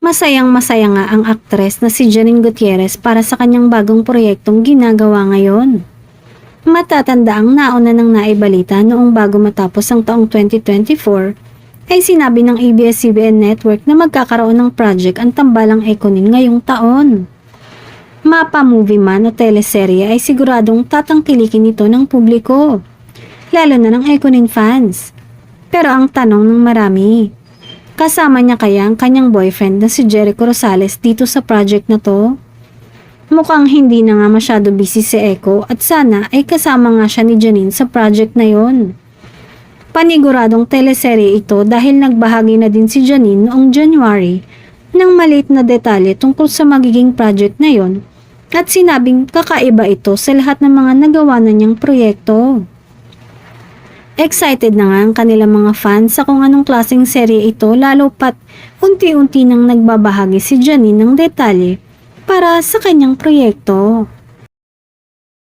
Masayang-masaya nga ang aktres na si Janine Gutierrez para sa kanyang bagong proyektong ginagawa ngayon. Matatanda ang nauna ng naibalita noong bago matapos ang taong 2024 ay sinabi ng ABS-CBN Network na magkakaroon ng project ang Tambalang Ekonin ngayong taon. Mapa-movie man o teleserye ay siguradong tatangkilikin ito ng publiko, lalo na ng Ekonin fans. Pero ang tanong ng marami, kasama niya kaya ang kanyang boyfriend na si Jericho Rosales dito sa project na to? Mukhang hindi na nga masyado busy si Echo at sana ay kasama nga siya ni Janine sa project na yon. Paniguradong teleserye ito dahil nagbahagi na din si Janine noong January ng maliit na detalye tungkol sa magiging project na yon at sinabing kakaiba ito sa lahat ng mga nagawa na niyang proyekto. Excited na nga ang kanilang mga fans sa kung anong klaseng serye ito lalo pat unti-unti nang nagbabahagi si Janine ng detalye para sa kanyang proyekto.